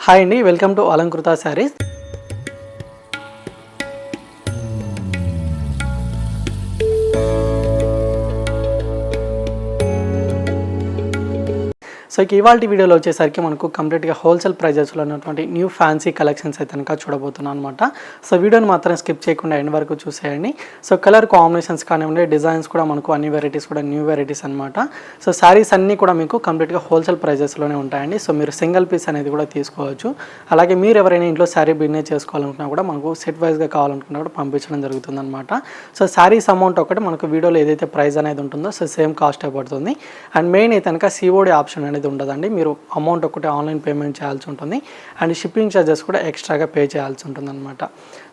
Hi అండి, welcome to Alankrita saris. So ఇవాళ వీడియోలో వచ్చేసరికి మనకు కంప్లీట్గా హోల్సేల్ ప్రైజెస్లో ఉన్నటువంటి న్యూ ఫ్యాన్సీ కలెక్షన్స్ అయితే కనుక చూడబోతున్నాను అనమాట. సో వీడియోని మాత్రం స్కిప్ చేయకుండా ఎండ్ వరకు చూసేయండి. సో కలర్ కాంబినేషన్స్ కానివ్వండి, డిజైన్స్ కూడా మనకు అన్ని వెరైటీస్ కూడా న్యూ వెరైటీస్ అనమాట. సో శారీస్ అన్నీ కూడా మీకు కంప్లీట్గా హోల్సేల్ ప్రైజెస్లోనే ఉంటాయండి. సో మీరు సింగిల్ పీస్ అనేది కూడా తీసుకోవచ్చు. అలాగే మీరు ఎవరైనా ఇంట్లో శారీ బిజినెస్ చేసుకోవాలనుకున్నా కూడా మనకు సెట్ వైజ్గా కావాలనుకున్నా కూడా పంపించడం జరుగుతుంది అనమాట. సో శారీస్ అమౌంట్ ఒకటి మనకు వీడియోలో ఏదైతే ప్రైస్ అనేది ఉంటుందో సో సేమ్ కాస్ట్ పడుతుంది. అండ్ మెయిన్ అయితే కనుక సిఓడి ఆప్షన్ అనేది ఉండదండి. మీరు అమౌంట్ ఒకటి ఆన్లైన్ పేమెంట్ చేయాల్సి ఉంటుంది. అండ్ షిప్పింగ్ ఛార్జెస్ కూడా ఎక్స్ట్రాగా పే చేయాల్సి ఉంటుంది అనమాట.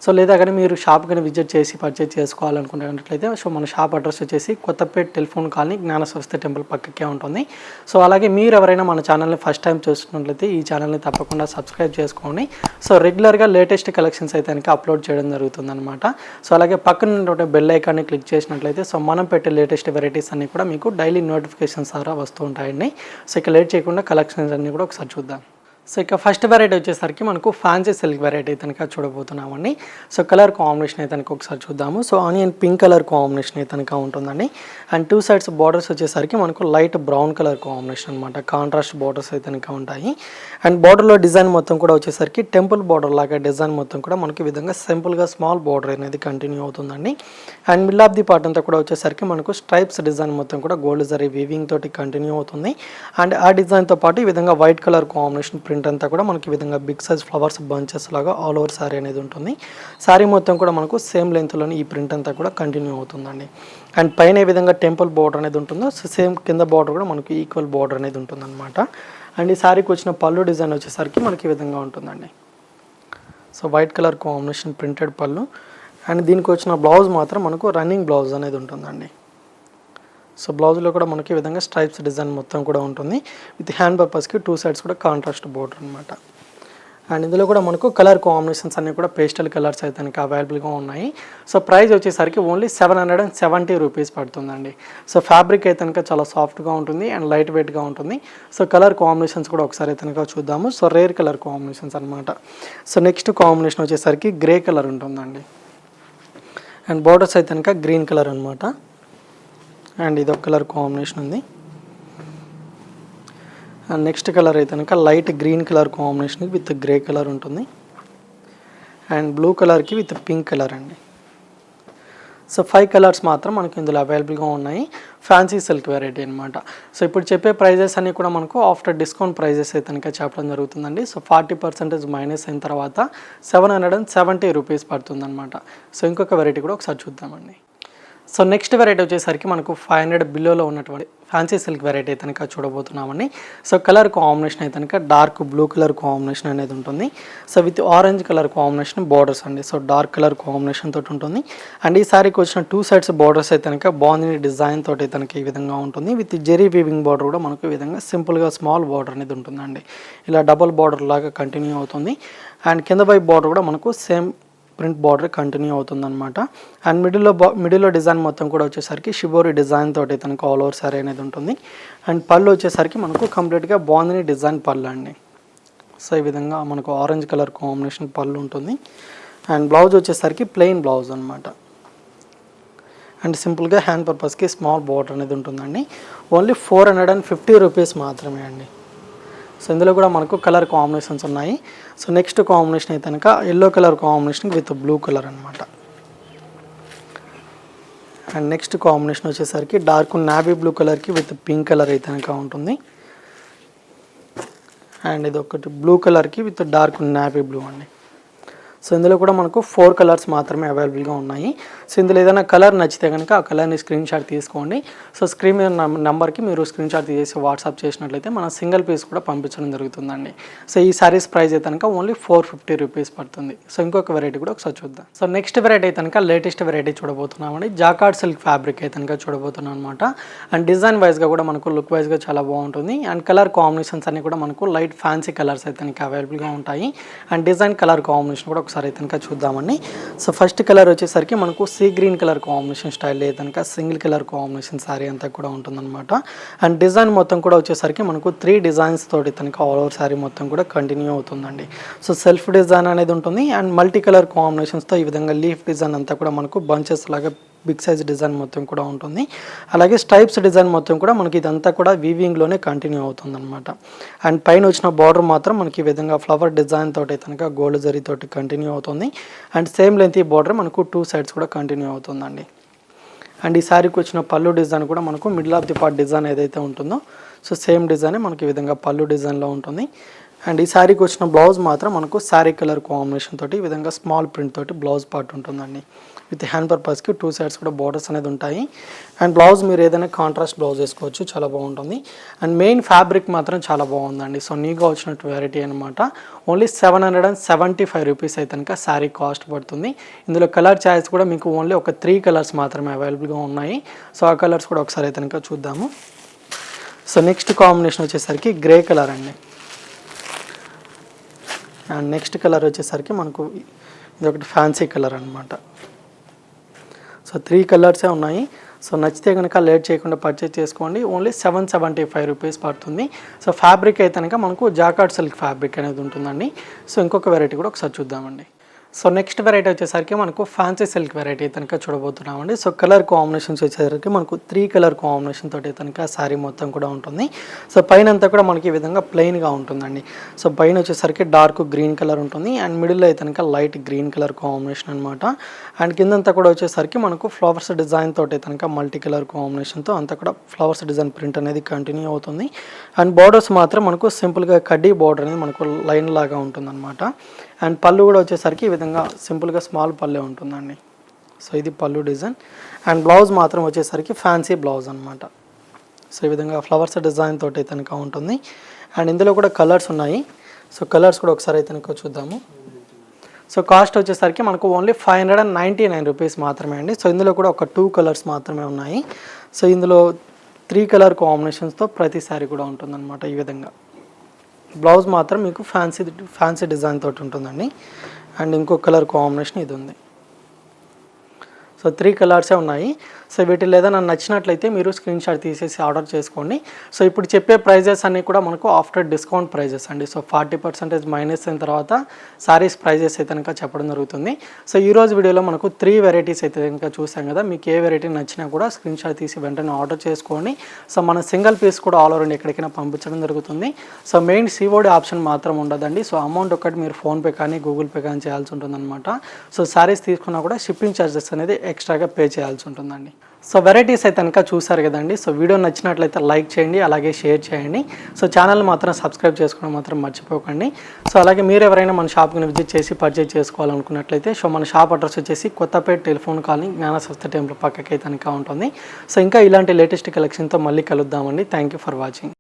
సో లేదా కానీ మీరు షాప్ కానీ విజిట్ చేసి పర్చేజ్ చేసుకోవాలనుకున్నట్లయితే సో మన షాప్ అడ్రస్ వచ్చేసి కొత్తపేట టెలిఫోన్ కాలనీ జ్ఞానస్వస్తి టెంపుల్ పక్కకే ఉంటుంది. సో అలాగే మీరు ఎవరైనా మన ఛానల్ని ఫస్ట్ టైం చూస్తున్నట్లయితే ఈ ఛానల్ని తప్పకుండా సబ్స్క్రైబ్ చేసుకోండి. సో రెగ్యులర్గా లేటెస్ట్ కలెక్షన్స్ అయితే కనుక అప్లోడ్ చేయడం జరుగుతుంది అనమాట. సో అలాగే పక్కన ఉన్నటువంటి బెల్ ఐకాన్ని క్లిక్ చేసినట్లయితే సో మనం పెట్టే లేటెస్ట్ వెరైటీస్ అన్నీ కూడా మీకు డైలీ నోటిఫికేషన్స్ ద్వారా వస్తూ ఉంటాయండి. సో ఇక లేట్ చేయకుండా కలెక్షన్స్ అన్నీ కూడా ఒకసారి చూద్దాం. సో ఇక ఫస్ట్ వెరైటీ వచ్చేసరికి మనకు ఫ్యాన్సీ సిల్క్ వెరైటీ అయితే కనుక చూడబోతున్నామండి. సో కలర్ కాంబినేషన్ అయితే కనుక ఒకసారి చూద్దాము. So onion pink colour combination అయితే కనుక ఉంటుందండి. అండ్ టూ సైడ్స్ బార్డర్స్ వచ్చేసరికి మనకు లైట్ బ్రౌన్ కలర్ కాంబినేషన్ అనమాట. కాంట్రాస్ట్ బార్డర్స్ అయితే కనుక ఉంటాయి. అండ్ బార్డర్లో డిజైన్ మొత్తం కూడా వచ్చేసరికి టెంపుల్ బార్డర్ లాగా డిజైన్ మొత్తం కూడా మనకి విధంగా సింపుల్గా స్మాల్ బార్డర్ అనేది కంటిన్యూ అవుతుందండి. And middle of the part అంతా కూడా వచ్చేసరికి మనకు స్ట్రైప్స్ డిజైన్ మొత్తం కూడా గోల్డ్ జరీ వీవింగ్ తోటి కంటిన్యూ అవుతుంది. అండ్ ఆ డిజైన్తో పాటు ఈ విధంగా వైట్ కలర్ కాంబినేషన్ ప్రింట్ అంతా కూడా మనకి విధంగా బిగ్ సైజ్ ఫ్లవర్స్ బంచెస్ లాగా ఆల్ ఓవర్ శారీ అనేది ఉంటుంది. శారీ మొత్తం కూడా మనకు సేమ్ లెంత్లోని ఈ ప్రింట్ అంతా కూడా కంటిన్యూ అవుతుందండి. అండ్ పైన ఏ విధంగా టెంపుల్ బార్డర్ అనేది ఉంటుందో సేమ్ కింద బార్డర్ కూడా మనకు ఈక్వల్ బార్డర్ అనేది ఉంటుంది అనమాట. అండ్ ఈ శారీకి వచ్చిన పళ్ళు డిజైన్ వచ్చేసరికి మనకి ఈ విధంగా ఉంటుందండి. So white colour combination printed పళ్ళు. అండ్ దీనికి వచ్చిన బ్లౌజ్ మాత్రం మనకు రన్నింగ్ బ్లౌజ్ అనేది ఉంటుందండి. సో బ్లౌజ్లో కూడా మనకి ఈ విధంగా స్ట్రైప్స్ డిజైన్ మొత్తం కూడా ఉంటుంది. విత్ హ్యాండ్ పర్పస్కి టూ సైడ్స్ కూడా కాంట్రాస్ట్ బోర్డర్ అనమాట. అండ్ ఇందులో కూడా మనకు కలర్ కాంబినేషన్స్ అన్నీ కూడా పేస్టల్ కలర్స్ అయితే కనుక అవైలబుల్గా ఉన్నాయి. సో ప్రైస్ వచ్చేసరికి ఓన్లీ 770 రూపీస్ పడుతుందండి. సో ఫ్యాబ్రిక్ అయితే కనుక చాలా సాఫ్ట్గా ఉంటుంది అండ్ లైట్ వెయిట్గా ఉంటుంది. సో కలర్ కాంబినేషన్స్ కూడా ఒకసారి అయితే కనుక చూద్దాము. సో రేర్ కలర్ కాంబినేషన్స్ అనమాట. సో నెక్స్ట్ కాంబినేషన్ వచ్చేసరికి గ్రే కలర్ ఉంటుందండి. అండ్ బార్డర్స్ అయితే కనుక గ్రీన్ కలర్ అనమాట. అండ్ ఇదొక కలర్ కాంబినేషన్ ఉంది. అండ్ నెక్స్ట్ కలర్ అయితే కనుక light green colour combination with grey colour ఉంటుంది. అండ్ బ్లూ కలర్కి విత్ పింక్ కలర్ అండి. సో 5 కలర్స్ మాత్రం మనకి ఇందులో అవైలబుల్గా ఉన్నాయి. ఫ్యాన్సీ సిల్క్ వెరైటీ అనమాట. సో ఇప్పుడు చెప్పే ప్రైజెస్ అన్నీ కూడా మనకు ఆఫ్టర్ డిస్కౌంట్ ప్రైజెస్ అయితే కనుక చెప్పడం జరుగుతుందండి. సో 40% మైనస్ అయిన తర్వాత 770 రూపీస్ పడుతుంది అనమాట. సో ఇంకొక వెరైటీ కూడా ఒకసారి చూద్దామండి. సో నెక్స్ట్ వెరైటీ వచ్చేసరికి మనకు 500 బిలోలో ఉన్నటువంటి ఫ్యాన్సీ సిల్క్ వెరైటీ అయితే కనుక చూడబోతున్నామండి. సో కలర్ కాంబినేషన్ అయితే కనుక డార్క్ బ్లూ కలర్ కాంబినేషన్ అనేది ఉంటుంది. So with orange colour combination borders అండి. సో డార్క్ కలర్ కాంబినేషన్ తోటి ఉంటుంది. అండ్ ఈ సారీకి వచ్చిన టూ సైడ్స్ బార్డర్స్ అయితే కనుక బాగుంది డిజైన్ తోటి అయితే కనుక ఈ విధంగా ఉంటుంది. విత్ జెరీ వీవింగ్ బార్డర్ కూడా మనకు ఈ విధంగా సింపుల్గా స్మాల్ బార్డర్ అనేది ఉంటుందండి. ఇలా డబుల్ బార్డర్ లాగా కంటిన్యూ అవుతుంది. అండ్ కింద వైపు బార్డర్ కూడా మనకు సేమ్ ప్రింట్ బార్డర్ కంటిన్యూ అవుతుంది అనమాట. అండ్ మిడిల్లో డిజైన్ మొత్తం కూడా వచ్చేసరికి షిబోరి డిజైన్ తోటి తనకు ఆల్ ఓవర్ శారీ అనేది ఉంటుంది. అండ్ పళ్ళు వచ్చేసరికి మనకు కంప్లీట్గా బాగుంది డిజైన్ పళ్ళు అండి. సో ఈ విధంగా మనకు ఆరెంజ్ కలర్ కాంబినేషన్ పళ్ళు ఉంటుంది. అండ్ బ్లౌజ్ వచ్చేసరికి ప్లెయిన్ బ్లౌజ్ అనమాట. అండ్ సింపుల్గా హ్యాండ్ పర్పస్కి స్మాల్ బార్డర్ అనేది ఉంటుందండి. ఓన్లీ 450 రూపీస్ మాత్రమే అండి. సో ఇందులో కూడా మనకు కలర్ కాంబినేషన్స్ ఉన్నాయి. సో నెక్స్ట్ కాంబినేషన్ అయితే కనుక yellow colour combination with blue colour అనమాట. అండ్ నెక్స్ట్ కాంబినేషన్ వచ్చేసరికి డార్క్ నావీ బ్లూ కలర్కి విత్ పింక్ కలర్ అయితే కనుక ఉంటుంది. అండ్ ఇది ఒకటి బ్లూ కలర్కి విత్ డార్క్ నావీ బ్లూ అండి. సో ఇందులో కూడా మనకు 4 కలర్స్ మాత్రమే అవైలబుల్గా ఉన్నాయి. సో ఇందులో ఏదైనా కలర్ నచ్చితే కనుక ఆ కలర్ని స్క్రీన్ షాట్ తీసుకోండి. సో స్క్రీన్ మీద నెంబర్కి మీరు స్క్రీన్ షాట్ తీసేసి వాట్సాప్ చేసినట్లయితే మన సింగిల్ పీస్ కూడా పంపించడం జరుగుతుందండి. సో ఈ సారీస్ ప్రైస్ అయితే కనుక ఓన్లీ 450 రూపీస్ పడుతుంది. సో ఇంకొక వెరైటీ కూడా ఒకసారి చూద్దాం. సో నెక్స్ట్ వెరైటీ అయితే కనుక లేటెస్ట్ వెరైటీ చూడబోతున్నామండి. జాకార్డ్ సిల్క్ ఫ్యాబ్రిక్ అయితే కనుక చూడబోతున్నాం అనమాట. అండ్ డిజైన్ వైజ్గా కూడా మనకు లుక్ వైజ్గా చాలా బాగుంటుంది. అండ్ కలర్ కాంబినేషన్స్ అన్ని కూడా మనకు లైట్ ఫ్యాన్సీ కలర్స్ అయితే కనుక అవైలబుల్గా ఉంటాయి. అండ్ డిజైన్ కలర్ కాంబినేషన్ కూడా ఒకసారి అయితే కనుక చూద్దామండి. సో ఫస్ట్ కలర్ వచ్చేసరికి మనకు sea green colour combination style అయితే కనుక సింగిల్ కలర్ కాంబినేషన్ శారీ అంతా కూడా ఉంటుందన్నమాట. అండ్ డిజైన్ మొత్తం కూడా వచ్చేసరికి మనకు 3 డిజైన్స్ తోటి కనుక ఆల్ ఓవర్ శారీ మొత్తం కూడా కంటిన్యూ అవుతుందండి. సో సెల్ఫ్ డిజైన్ అనేది ఉంటుంది అండ్ మల్టీ కలర్ కాంబినేషన్స్తో ఈ విధంగా లీఫ్ డిజైన్ అంతా కూడా మనకు బంచెస్ లాగా బిగ్ సైజ్ డిజైన్ మొత్తం కూడా ఉంటుంది. అలాగే స్ట్రైప్స్ డిజైన్ మొత్తం కూడా మనకి ఇదంతా కూడా వీవింగ్లోనే కంటిన్యూ అవుతుంది అనమాట. అండ్ పైన వచ్చిన బార్డర్ మాత్రం మనకి ఈ విధంగా ఫ్లవర్ డిజైన్ తోటి కనుక గోల్డ్ జరీ తోటి కంటిన్యూ అవుతుంది. అండ్ సేమ్ లెంత్ ఈ బార్డర్ మనకు 2 సైడ్స్ కూడా కంటిన్యూ అవుతుందండి. అండ్ ఈ శారీకి వచ్చిన పళ్ళు డిజైన్ కూడా మనకు middle of the part design ఏదైతే ఉంటుందో సో సేమ్ డిజైన్ మనకి ఈ విధంగా పళ్ళు డిజైన్లో ఉంటుంది. అండ్ ఈ శారీకి వచ్చిన బ్లౌజ్ మాత్రం మనకు శారీ కలర్ కాంబినేషన్ తోటి ఈ విధంగా స్మాల్ ప్రింట్ తోటి బ్లౌజ్ పార్ట్ ఉంటుందండి. విత్ హ్యాండ్ పర్పస్కి 2 సైడ్స్ కూడా బార్డర్స్ అనేది ఉంటాయి. అండ్ బ్లౌజ్ మీరు ఏదైనా కాంట్రాస్ట్ బ్లౌజ్ వేసుకోవచ్చు, చాలా బాగుంటుంది. అండ్ మెయిన్ ఫ్యాబ్రిక్ మాత్రం చాలా బాగుందండి. సో నీగా వచ్చినట్టు వెరైటీ అనమాట. ఓన్లీ 775 రూపీస్ అయితే కనుక శారీ కాస్ట్ పడుతుంది. ఇందులో కలర్ చాయిస్ కూడా మీకు ఓన్లీ ఒక 3 కలర్స్ మాత్రమే అవైలబుల్గా ఉన్నాయి. సో ఆ కలర్స్ కూడా ఒకసారి అయితే కనుక చూద్దాము. సో నెక్స్ట్ కాంబినేషన్ వచ్చేసరికి గ్రే కలర్ అండి. అండ్ నెక్స్ట్ కలర్ వచ్చేసరికి మనకు ఇది ఒకటి ఫ్యాన్సీ కలర్ అనమాట. సో 3 కలర్సే ఉన్నాయి. సో నచ్చితే కనుక లేట్ చేయకుండా పర్చేజ్ చేసుకోండి. ఓన్లీ 775 రూపీస్ పడుతుంది. సో ఫ్యాబ్రిక్ అయితే కనుక మనకు జాకార్డ్ సిల్క్ ఫ్యాబ్రిక్ అనేది ఉంటుందండి. సో ఇంకొక వెరైటీ కూడా ఒకసారి చూద్దామండి. సో నెక్స్ట్ వెరైటీ వచ్చేసరికి మనకు ఫ్యాన్సీ సిల్క్ వెరైటీ కనుక చూడబోతున్నామండి. సో కలర్ కాంబినేషన్స్ వచ్చేసరికి మనకు 3 కలర్ కాంబినేషన్ తోటి కనుక శారీ మొత్తం కూడా ఉంటుంది. సో పైన అంతా కూడా మనకి ఈ విధంగా ప్లెయిన్గా ఉంటుందండి. సో పైన వచ్చేసరికి డార్క్ గ్రీన్ కలర్ ఉంటుంది అండ్ మిడిల్లో అయితే కనుక లైట్ గ్రీన్ కలర్ కాంబినేషన్ అనమాట. అండ్ కిందంతా కూడా వచ్చేసరికి మనకు ఫ్లవర్స్ డిజైన్ తోటి కనుక మల్టీ కలర్ కాంబినేషన్తో అంతా కూడా ఫ్లవర్స్ డిజైన్ ప్రింట్ అనేది కంటిన్యూ అవుతుంది. అండ్ బార్డర్స్ మాత్రం మనకు సింపుల్గా కడ్డీ బార్డర్ అనేది మనకు లైన్ లాగా ఉంటుందన్నమాట. అండ్ పళ్ళు కూడా వచ్చేసరికి ఈ విధంగా సింపుల్గా స్మాల్ పళ్ళే ఉంటుందండి. సో ఇది పళ్ళు డిజైన్. అండ్ బ్లౌజ్ మాత్రం వచ్చేసరికి ఫ్యాన్సీ బ్లౌజ్ అనమాట. సో ఈ విధంగా ఫ్లవర్స్ డిజైన్ తోటి కనుక ఉంటుంది. అండ్ ఇందులో కూడా కలర్స్ ఉన్నాయి. సో కలర్స్ కూడా ఒకసారి అయితే కనుక చూద్దాము. సో కాస్ట్ వచ్చేసరికి మనకు ఓన్లీ 599 రూపీస్ మాత్రమే అండి. సో ఇందులో కూడా ఒక 2 కలర్స్ మాత్రమే ఉన్నాయి. సో ఇందులో 3 కలర్ కాంబినేషన్స్తో ప్రతి శారీ కూడా ఉంటుందన్నమాట. ఈ విధంగా బ్లౌజ్ మాత్రం మీకు ఫ్యాన్సీ డిజైన్ తోటి ఉంటుందండి. అండ్ ఇంకో కలర్ కాంబినేషన్ ఇది ఉంది. సో 3 కలర్సే ఉన్నాయి. సో వీటిలో ఏదైనా నచ్చినట్లయితే మీరు స్క్రీన్ షాట్ తీసేసి ఆర్డర్ చేసుకోండి. సో ఇప్పుడు చెప్పే ప్రైజెస్ అన్నీ కూడా మనకు ఆఫ్టర్ డిస్కౌంట్ ప్రైజెస్ అండి. సో 40% మైనస్ అయిన తర్వాత సారీస్ ప్రైజెస్ అయితే కనుక చెప్పడం జరుగుతుంది. సో ఈరోజు వీడియోలో మనకు 3 వెరైటీస్ అయితే కనుక చూసాం కదా. మీకు ఏ వెరైటీ నచ్చినా కూడా స్క్రీన్ షాట్ తీసి వెంటనే ఆర్డర్ చేసుకోండి. సో మన సింగిల్ పీస్ కూడా ఆల్ ఓవర్ ఎక్కడికైనా పంపించడం జరుగుతుంది. సో మెయిన్ సిఓడి ఆప్షన్ మాత్రం ఉండదండి. సో అమౌంట్ ఒకటి మీరు ఫోన్పే కానీ గూగుల్ పే కానీ చేయాల్సి ఉంటుందన్నమాట. సో సారీస్ తీసుకున్నా కూడా షిప్పింగ్ ఛార్జెస్ అనేది ఎక్స్ట్రాగా పే చేయాల్సి ఉంటుందండి. సో వెరైటీస్ అయితే కనుక చూసారు కదండి. సో వీడియో నచ్చినట్లయితే లైక్ చేయండి, అలాగే షేర్ చేయండి. సో ఛానల్ మాత్రం సబ్స్క్రైబ్ చేసుకోవడం మాత్రం మర్చిపోకండి. సో అలాగే మీరు ఎవరైనా మన షాప్కి విజిట్ చేసి పర్చేజ్ చేసుకోవాలనుకున్నట్లయితే సో మన షాప్ అడ్రస్ వచ్చేసి Kothapeta telephone colony Gnana Saraswati temple పక్కకి అయితే కనుక ఉంటుంది. సో ఇంకా ఇలాంటి లేటెస్ట్ కలెక్షన్తో మళ్ళీ కలుద్దామండి. Thank you for watching.